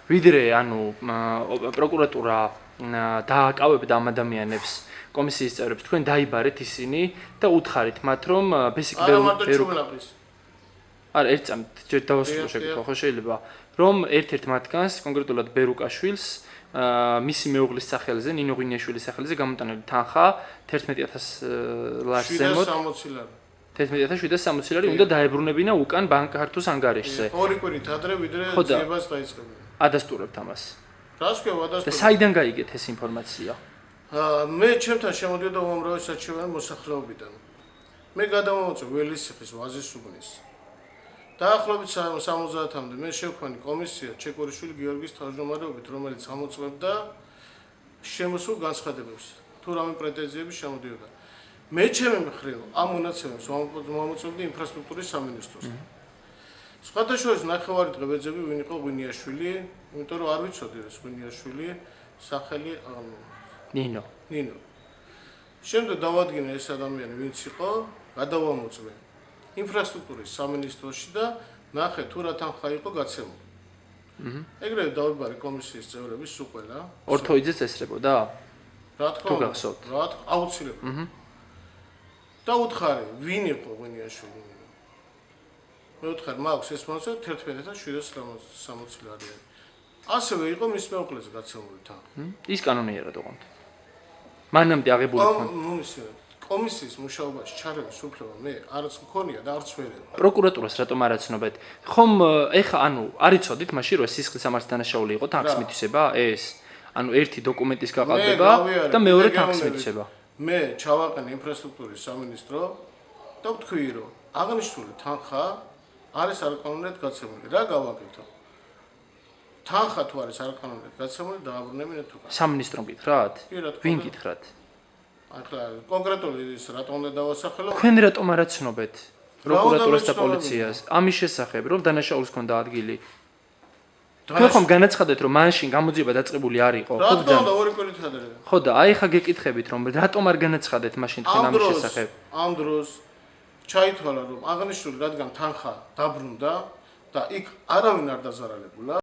ვიდრე ანუ პროკურატურა დააკავებდა ამ ადამიანებს კომისიის წევრებს თქვენ დაიბარეთ ისინი და უთხარით მათ რომ basically არა ერთ წამით ჯერ დავასრულო შეკითხვა ხო შეიძლება რომ ერთ-ერთ მათგანს კონკრეტულად ბერუკაშვილს მისი მეუღლის სახელზე ნინო ღვინიაშვილის სახელზე გამოტანილი თანხა 11000 ლარს ზემოთ 11760 ლარი უნდა დაებრუნებინა უკან ბანკ-ქართუს ანგარიშზე. ორი კვირით ადრე ვიდრე ძიებას დაიწყებინა. ადასტურებთ ამას. რას ქვია ადასტურებ? და საიდან გაიგეთ ეს ინფორმაცია? მე ჩემთან შემოდიოდა უამრავი საჩივარი მოსახლეობიდან. მე გადავამოწევ ველისციხის ვაზისუბნის. დაახლოებით 70-მდე მე შევქმნი კომისია ჩეკორიშვილი გიორგის თავმჯდომარეობით, რომელიც ამოწმებდა შემოსულ განცხადებებს. თუ რამე პრეტენზიები შემოდიოდა. მე ჩემი მხრივ ამ მონაცემებს მომოწმებდი ინფრასტრუქტურის სამინისტროს. სხვადასხვა ნახევარი დღე ვეძები ვინ იყო ღვინიაშვილი, იმიტომ რომ არ ვიცოდი ეს ღვინიაშვილი სახელი ნინო. შემდეგ დავადგინე ეს ადამიანი ვინც იყო, გადავამოწმე ინფრასტრუქტურის სამინისტროში და ნახე თუ რა თანხა იყო გაცემული. ეგრევე დავიბარე კომისიის წევრები სულ ყველა. ორთოიძეც ესწრებოდა? რა თქმა უნდა. რა აუცილებლად. და უთხარი, ვინ იყო ღვინიაშვილი? მე უთხარი, მაქვს ეს მონაცემი 11760 ლარი. ასევე იყო მის მეუღლეზე გაცემული თანხა. ის კანონიერად ოღონდ. მანამდე აღებული ქონდა. კომისიის მუშაობაში ჩარევის უფლება მე არც მქონია და არც ვერ ეღო. პროკურატურას რატომ არ აცნობეთ? ხომ ეხა ანუ არ იცოდით მაშინ რომ სისხლის სამართლის დანაშაული იყო თანხის მითვისება ეს? ანუ ერთი დოკუმენტის გაყალბება და მეორე თანხის მითვისება. მე ჩავაყენე ინფრასტრუქტურის სამინისტრო და ვთქვი რომ აღნიშნული თანხა არის არკანონიურად გაცემული. რა გავაკეთო? თანხა თუ არის არკანონიურად გაცემული დააბრუნებინე თუ არა. სამინისტრომ გითხრათ? ვინ გითხრათ? ახლა კონკრეტული ის რატომ უნდა დავასახელო? თქვენ რატომ არ აცნობეთ პროკურატურას და პოლიციას ამის შესახებ რომ დანაშაულის ქონდა ადგილი? თქვენ ხომ განაცხადეთ რომ მაშინ გამოძიება დაწყებული არ იყო? რა თქმა უნდა ორი კვირით ადრე. ხო და აი ხა გეკითხებით რომ რატომ არ განაცხადეთ მაშინ თქვენ ამის შესახებ? ამ დროს ჩაითვალა რომ აღნიშნული რადგან თანხა დაბრუნდა და იქ არავინ არ დაზარალებულა